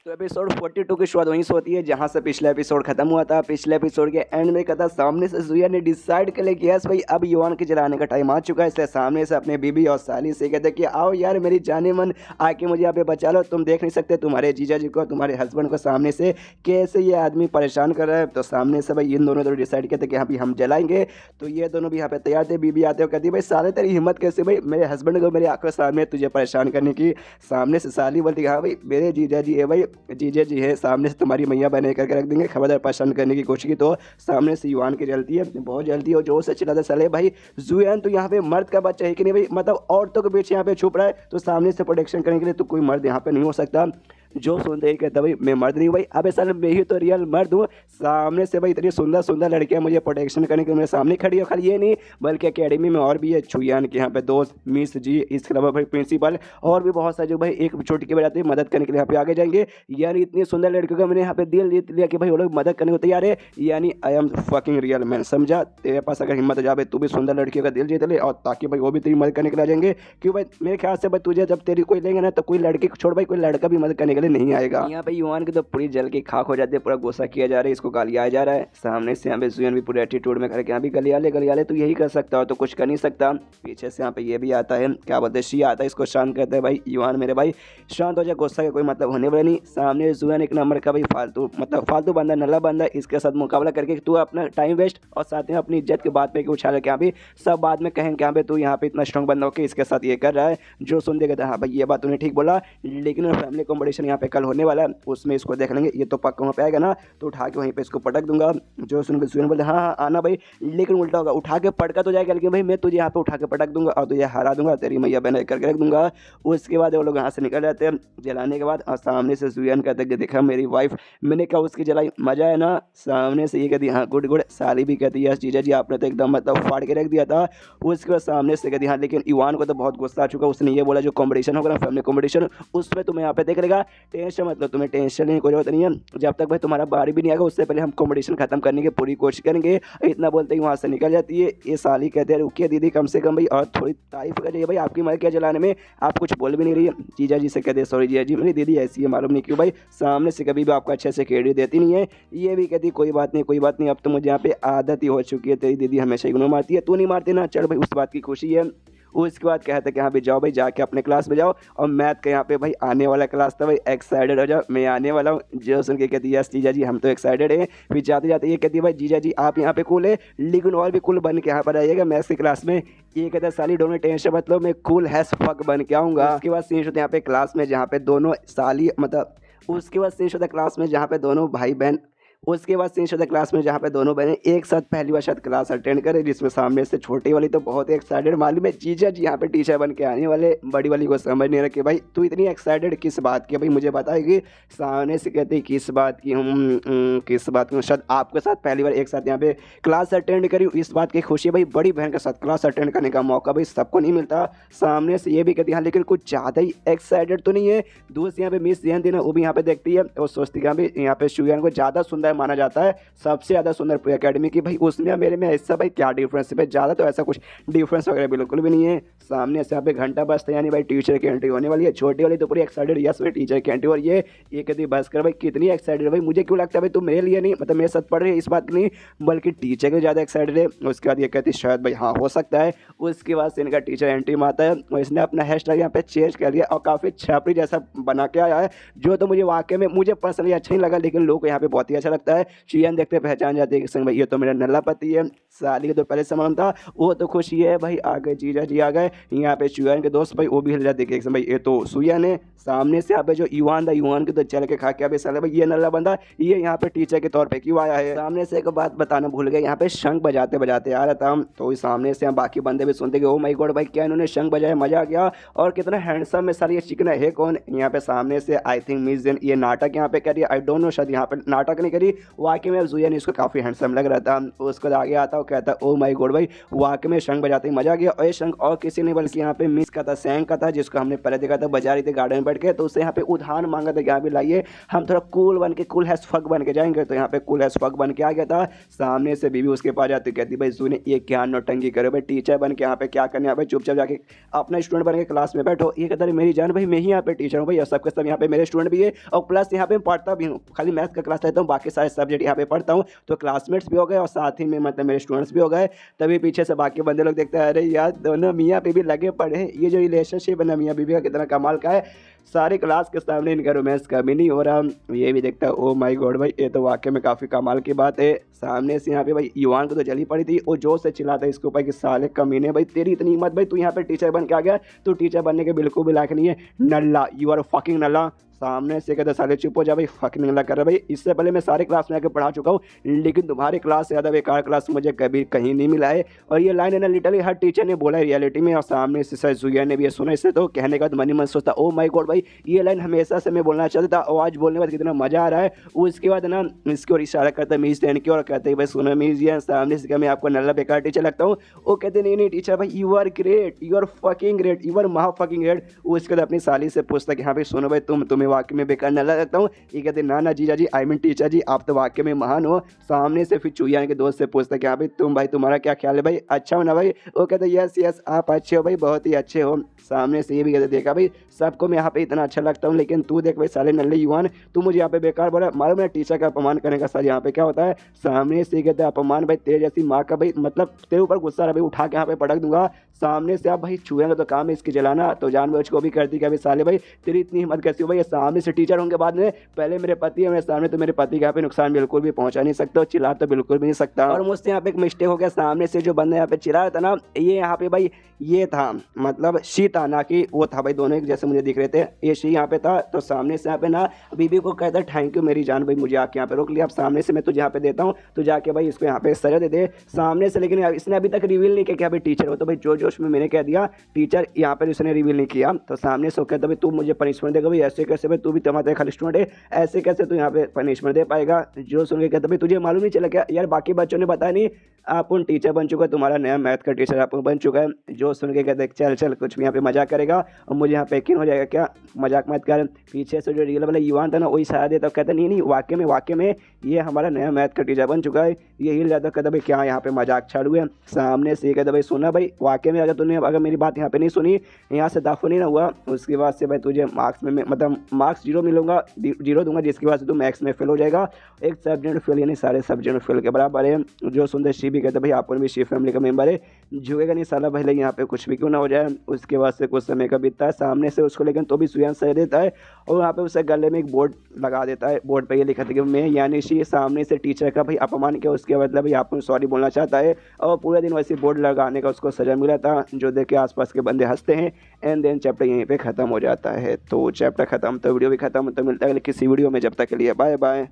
तो एपिसोड 42 की शुरुआत वहीं से होती है जहां से पिछला एपिसोड खत्म हुआ था। पिछले एपिसोड के एंड में कहा था सामने से जुया ने डिसाइड कर लिया कि यस भाई अब युवान के जलाने का टाइम आ चुका है। इसलिए सामने से अपने बीबी और साली से कहते कि आओ यार मेरी जाने मन आके मुझे यहाँ पे बचा लो, तुम देख नहीं सकते तुम्हारे जीजा जी को तुम्हारे हस्बैंड को सामने से कैसे ये आदमी परेशान कर रहा है। तो सामने से भाई इन दोनों डिसाइड किया था कि हाँ भाई हम जलाएंगे। तो ये दोनों भी यहाँ पे तैयार थे। बीबी आते हो कहती भाई साले तेरी हिम्मत कैसे भाई मेरे हस्बैंड को मेरी आंखों सामने तुझे परेशान करने की। सामने से साली बोलती हाँ भाई मेरे जीजा जी है भाई जीजा जी है, सामने से तुम्हारी मैया बने करके रख देंगे, खबरदार परेशान करने की कोशिश की। तो सामने से युवान की जलती है, बहुत जलती है और जोर से चिल्लाता साले भाई जुयान तो यहाँ पे मर्द का बच्चा है कि नहीं भाई, मतलब औरतों के बीच यहाँ पे छुप रहा है तो सामने से प्रोटेक्शन करने के लिए तो कोई मर्द यहाँ पे नहीं हो सकता। जो सुनते ही कहता भाई मैं मर्द नहीं हूँ भाई, अब साल मैं ही तो रियल मर्द हूँ। सामने से भाई इतनी सुंदर सुंदर लड़कियाँ मुझे प्रोटेक्शन करने के लिए मेरे सामने खड़ी है। खाली ये नहीं बल्कि अकेडमी में और भी है छुयान के यहाँ पे दोस्त मिस जी, इसके अलावा भाई प्रिंसिपल और भी बहुत सारे जो भाई एक छोटी की बजाते मदद करने के लिए यहाँ पे आगे जाएंगे। यानी इतनी सुंदर लड़कियों का मैंने यहाँ पे दिल जीत लिया कि भाई वो लोग मदद करने को तैयार है। यानी I am fucking real man, समझा। तेरे पास अगर हिम्मत हो जाए तू भी सुंदर लड़कियों का दिल जीत ले और ताकि भाई वो भी तेरी मदद करने के लिए आ जाएंगे। क्यों भाई मेरे ख्याल से भाई तुझे जब तेरी कोई लेंगे ना तो कोई लड़की को छोड़ भाई कोई लड़का भी मदद करने के लिए नहीं आएगा। यहाँ पे युवान की तो पूरी जल की खाक हो जाती है, पूरा गुस्सा किया जा रहा है, इसको गालियाया जा रहा है। सामने से यहाँ पे जुयन भी पूरे एटीट्यूड में करके यहाँ भी गलिया ले तू यही कर सकता हो तो कुछ कर नहीं सकता। पीछे से यहाँ पे ये भी आता है, क्या बोलते हैं शिया आता है, इसको शांत करते हैं भाई युवान मेरे भाई शांत हो जाए, गुस्सा का कोई मतलब होने वाला नहीं। सामने जुयन एक नंबर का भाई फालतू मतलब फालतू बंदा नल्ला बंदा, इसके साथ मुकाबला करके तू अपना टाइम वेस्ट और साथ में अपनी इज्जत के बात पे उछाल के यहाँ पे सब बाद में कहेंगे यहाँ पे तू यहाँ पे इतना स्ट्रॉन्ग बंदा होकर इसके साथ ये कर रहा है। जो सुन देगा हाँ भाई ये बात तूने ठीक बोला, लेकिन फैमिली कॉम्पिटिशन यहाँ पे कल होने वाला है उसमें इसको देख लेंगे, ये तो पक्का वहाँ पे आएगा ना तो उठा के वहीं पे इसको पटक दूंगा। जो सुन सुन बोलते हाँ हाँ आना भाई, लेकिन उल्टा होगा, उठा के पटका तो जाएगा लेकिन भाई मैं तुझे यहाँ पे उठा के पटक दूंगा और तुझे हरा दूंगा, तेरी मैया बहन करके रख दूंगा। उसके बाद वो लोग यहाँ से निकल जाते हैं जलाने के बाद और सामने से जुयन कहते हैं कि देखा मेरी वाइफ, मैंने कहा उसकी जलाई मजा है ना। सामने से ये कहती हाँ गुड गुड, साली भी कहती है जीजा जी आपने तो एकदम मतलब फाड़ के रख दिया था। उसके बाद सामने से कहती हाँ, लेकिन युवान को तो बहुत गुस्सा आ चुका, उसने ये बोला जो कॉम्पिटिशन होगा ना फैमिली कॉम्पिटिशन उसमें तुम्हें यहाँ पे देख लेगा, टेंशन मतलब तुम्हें टेंशन लेने की कोई जरूरत नहीं है, जब तक भाई तुम्हारा बारी भी नहीं आएगा उससे पहले हम कॉम्पिटिशन खत्म करने की पूरी कोशिश करेंगे। इतना बोलते ही वहाँ से निकल जाती है। ये साली कहते हैं रुकिए दीदी कम से कम भाई और थोड़ी तारीफ कर जाइए भाई, आपकी मर क्या जलाने में आप कुछ बोल भी नहीं रही है। जीजा जी से कहते हैं सॉरी जीजा जी मेरी दीदी ऐसी है मालूम नहीं क्यों भाई, सामने से कभी भी आपको अच्छे से क्रेडिट देती नहीं है। ये भी कहती कोई बात नहीं कोई बात नहीं, अब तो मुझे यहाँ पे आदत ही हो चुकी है, तेरी दीदी हमेशा इग्नोर मारती है, तू नहीं मारती ना, चल भाई उस बात की खुशी है। उसके बाद कहते हैं कि हाँ भाई जाओ भाई जाके अपने क्लास में जाओ और मैथ का यहाँ पे भाई आने वाला क्लास था भाई एक्साइटेड हो जाओ मैं आने वाला हूँ। जो सुन के कहती है यस जीजा जी हम तो एक्साइटेड हैं। फिर जाते जाते ये कहती है भाई जीजा जी आप यहाँ पे कूल है लेकिन और भी कूल बन के यहाँ पर आइएगा मैथ्स की क्लास में। ये कहता है साली डोंट टेंशन मतलब मैं कूल हैस फक बन के आऊँगा। उसके बाद सीन होता है यहाँ पे क्लास में जहाँ पे दोनों साली मतलब उसके बाद सीन होता है क्लास में जहाँ पे दोनों भाई बहन उसके बाद सीन होता है क्लास में जहाँ पे दोनों बहनें एक साथ पहली बार शायद क्लास अटेंड करें, जिसमें सामने से छोटी वाली तो बहुत एक्साइटेड मालूम है जीजा जी यहाँ पे टीचर बन के आने वाले, बड़ी वाली को समझ नहीं रखे भाई तू इतनी एक्साइटेड किस बात की भाई मुझे बताएगी। सामने से कहते किस बात की किस बात की, शायद आपके साथ पहली बार एक साथ यहाँ पे क्लास अटेंड करी इस बात की खुशी है भाई, बड़ी बहन के साथ क्लास अटेंड करने का मौका भाई सबको नहीं मिलता। सामने से ये भी कहती है हाँ लेकिन कुछ ज़्यादा ही एक्साइटेड तो नहीं है। दूसरी यहाँ पे मिस जयंत थी ना वो भी यहाँ पे देखती है और सोचती है भाई यहाँ पे शुयान को ज़्यादा सुंदर माना जाता है, सबसे ज़्यादा सुंदर पूरी अकेडमी की भाई, उसमें मेरे में ऐसा भाई क्या डिफरेंस है भाई, ज़्यादा तो ऐसा कुछ डिफरेंस वगैरह बिल्कुल भी नहीं है। सामने से यहाँ पे घंटा बजता है यानी भाई टीचर की एंट्री होने वाली है। छोटी वाली तो पूरी एक्साइटेड यस भाई टीचर की एंट्री, और ये कहती बस कर भाई कितनी एक्साइटेड भाई, मुझे क्यों लगता है भाई तुम मेरे लिए नहीं मतलब मेरे साथ पढ़ रही है इस बात की नहीं बल्कि टीचर के ज़्यादा एक्साइटेड है। उसके बाद ये कहती शायद भाई हाँ हो सकता है। उसके बाद से इनका टीचर एंट्री में आता है और इसने अपना हेयर स्टाइल यहाँ पे चेंज कर लिया और काफ़ी छापरी जैसा बना के आया है, जो तो मुझे वाकई में मुझे पर्सनली अच्छा नहीं लगा लेकिन लोगों को यहाँ पे बहुत ही अच्छा लगता है। शुयान देखते पहचान जाते हैं कि भाई ये तो मेरा नल्ला पति है। साली के तो पहले से मालूम था, वो तो खुशी है भाई आ गए जीजा जी आ गए। यहाँ पे शुयान के दोस्त भाई वो भी हिल जाते कि भाई ये तो शुयान है। सामने से यहाँ पे जो युवान था युवान के तो चल के खा के अभी साले भाई ये नल्ला बंदा ये यहाँ पे टीचर के तौर पे क्यों आया है। सामने से एक बात बताना भूल गए, यहाँ पे शंख बजाते बजाते आ रहा था तो सामने से बाकी बंदे भी सुनते कि ओ माय गॉड भाई क्या इन्होंने शंख बजाया मजा आ गया और कितना हैंडसम है सारी, ये चिकना है कौन। यहाँ पे सामने से आई थिंक मिस जैन ये नाटक यहाँ पे करिए, आई डोंट नो शायद यहाँ पे नाटक नहीं करिए थी। वाकई में जुया ने इसको काफ़ी हैंडसम लग रहा था। उसको आगे आता वो कहता ओ माई गॉड भाई, वाकई में शंख बजाते ही मजा आ गया। और ये शंख और किसी ने बल्कि यहाँ पे मिस का था, सैंग का था, जिसको हमने पहले देखा था बजा रही थी गार्डन में बैठ के। तो उससे यहाँ पे उधार मांगा था, यहाँ पे लाइए हम थोड़ा कूल बन के, कूल हैज फक बन के जाएंगे। तो यहाँ पे कूल हैज फक बन के आ गया था। सामने से बीबी उसके पास जाती, कहती भाई जुने ये क्या नौटंकी करे भाई, टीचर बन के यहाँ पे क्या करने, यहाँ पे चुपचाप जाके अपना स्टूडेंट बन के क्लास में बैठो। ये कहता है मेरी जान भाई, मैं ही यहाँ पे टीचर हूँ भाई, और सबके सब यहाँ पे मेरे स्टूडेंट भी है, और प्लस यहाँ पे पढ़ता भी हूँ। खाली मैथ का क्लास लेता हूँ, बाकी सारे सब्जेक्ट यहाँ पे पढ़ता हूँ। तो क्लासमेट्स भी हो गए और साथ ही में मतलब मेरे स्टूडेंट्स भी हो गए। तभी पीछे से बाकी बंदे लोग देखते हैं, अरे यार दोनों मियाँ बीबी लगे पड़े हैं, ये जो रिलेशनशिप है ना मियाँ बीबी का कितना कमाल का है। सारे क्लास के सामने इनका रोमांस कभी नहीं हो रहा। ये भी देखता है ओ माय गॉड भाई, ये तो वाकई में काफ़ी कमाल की बात है। सामने से यहाँ पे भाई युवान को तो जली पड़ी थी, वो जोर से चिल्लाता है इसके ऊपर कि साले कमीने भाई, तेरी इतनी हिम्मत भाई, तू यहाँ पे टीचर बन के आ गया, तू टीचर बनने के बिल्कुल भी लायक नहीं है, नल्ला, यू आर फकिंग नल्ला। सामने से कहते साले चुप हो जा भाई, फकिंग नल्ला कर रहा भाई, इससे पहले मैं सारे क्लास में आके पढ़ा चुका हूँ, लेकिन तुम्हारे क्लास से ज़्यादा बेकार क्लास मुझे कभी कहीं नहीं मिला है। और ये लाइन है ना लिटरली हर टीचर ने बोला है रियलिटी में, और सामने से सर जुया ने भी ये सुना। इससे तो कहने का तो मन ही मन सोचता ओ माय गॉड भाई, ये लाइन हमेशा से मैं बोलना चाहता था, और आज बोलने के बाद कितना मजा आ रहा है। उसके बाद ना इसकी ओर इशारा करता है मीज दैन की, और कहते हैं भाई सुनो मीज, ये सामने से क्या मैं आपको नल्ला बेकार टीचर लगता हूँ। वो कहते नहीं नहीं टीचर भाई, you are great, you are fucking great, you are महा फकिंग ग्रेट। उसके बाद अपनी साली से पूछता कि हाँ भाई सुनो भाई, तुम्हें वाकई में बेकार नल्ला लगता हूँ। ये कहते ना ना जीजा जी, आई मीन टीचर जी, आप तो वाकई में महान हो। सामने से फिर चुईया के दोस्त से पूछता कि हाँ भाई भाई तुम्हारा क्या ख्याल है भाई, अच्छा हो ना भाई। वो कहते यस यस आप अच्छे हो भाई, बहुत ही अच्छे हो। सामने से ये भी कहते देखा भाई सबको मैं यहाँ पे इतना अच्छा लगता हूँ, लेकिन तू देख भाई साले नल्ले युवान, तू मुझे यहाँ पे बेकार बोला, मालूम है टीचर का अपमान करने का सर यहाँ पे क्या होता है। सामने से कहते अपमान भाई, तेरे जैसी माँ का भाई मतलब तेरे ऊपर गुस्सा रहा भाई, उठा के यहाँ पे पटक दूंगा। सामने से आप भाई छुएंगे तो काम है इसकी जलाना, तो जानबूझ को भी करती कि भाई साले भाई तेरी इतनी हिम्मत कैसी हो भाई, सामने से टीचर होंगे बाद में, पहले मेरे पति है मेरे सामने, तो मेरे पति के यहाँ पे नुकसान बिल्कुल भी पहुंचा नहीं सकता, चिल्ला तो बिल्कुल भी नहीं सकता। और मुझसे यहाँ पे एक मिस्टेक हो गया, सामने से जो बंदा यहाँ पे चिल्ला रहा था ना, ये यहाँ पे भाई ये था मतलब शी था, ना कि वो था भाई, दोनों एक जैसे मुझे दिख रहे थे, ये शी यहाँ पे था। तो सामने से यहाँ पे ना बीबी को कहता थैंक यू मेरी जान भाई, मुझे आके यहाँ पे रोक लिया, अब सामने से मैं तुझे यहाँ पे देता हूँ, तो जाके भाई इसको यहाँ पे सजा दे दे सामने से। लेकिन इसने अभी तक रिवील नहीं किया कि भाई टीचर हो, तो भाई जो जोश में मैंने कह दिया टीचर, यहाँ पर इसने रिवील नहीं किया। तो सामने से कहता भाई तू मुझे पनिशमेंट देगा भाई, ऐसे कैसे भाई, तू भी तुम्हारे खाली स्टूडेंट है, ऐसे कैसे तू यहाँ पे पनिशमेंट दे पाएगा। जो सुन के कहता भाई तुझे मालूम नहीं चला क्या यार, बाकी बच्चों ने बताया नहीं, आप उन टीचर बन चुका है, तुम्हारा नया मैथ का टीचर आप बन चुका है। जो सुन के कहते चल चल कुछ भी यहाँ पे मजाक करेगा और मुझे यहाँ पे यकीन हो जाएगा क्या, मजाक मत कर। पीछे से जो रियल वाला युवान था ना वही सहारा देता, कहता नहीं नहीं वाकई में ये हमारा नया मैथ का टीचर बन चुका है। ये हिल जाता, कहता भाई क्या यहाँ पे मजाक छाड़ू है। सामने से कहता भाई सुना भाई, वाकई में अगर मेरी बात यहाँ पे नहीं सुनी, यहाँ से दाफो नहीं ना हुआ, उसके बाद से भाई तुझे मार्क्स में मतलब मार्क्स 0 मिलूंगा, 0 दूंगा, जिसके बाद से तू मैथ्स में फेल हो जाएगा। एक सब्जेक्ट फेल यानी सारे सब्जेक्ट फेल के बराबर है। जो सुंदर शी भी कहते भाई आपन भी शी फैमिली का मेंबर है, झुकेगा नहीं साला भले यहाँ पे कुछ भी क्यों ना हो जाए। उसके बाद से कुछ समय का बीतता है, सामने से उसको लेकिन तो भी सुयान सह देता है, और वहाँ पे उसे गले में एक बोर्ड लगा देता है। बोर्ड पे ये लिखा था कि मैं यानी शी सामने से टीचर का भाई अपमान किया, उसके मतलब भाई आपको सॉरी बोलना चाहता है, और पूरे दिन वैसे बोर्ड लगाने का उसको सजा मिला था, जो देख के आसपास के बंदे हंसते हैं। एंड देन चैप्टर यहीं पे ख़त्म हो जाता है। तो चैप्टर ख़त्म तो वीडियो भी ख़त्म, तो मिलता है किसी वीडियो में, जब तक के लिए बाय बाय।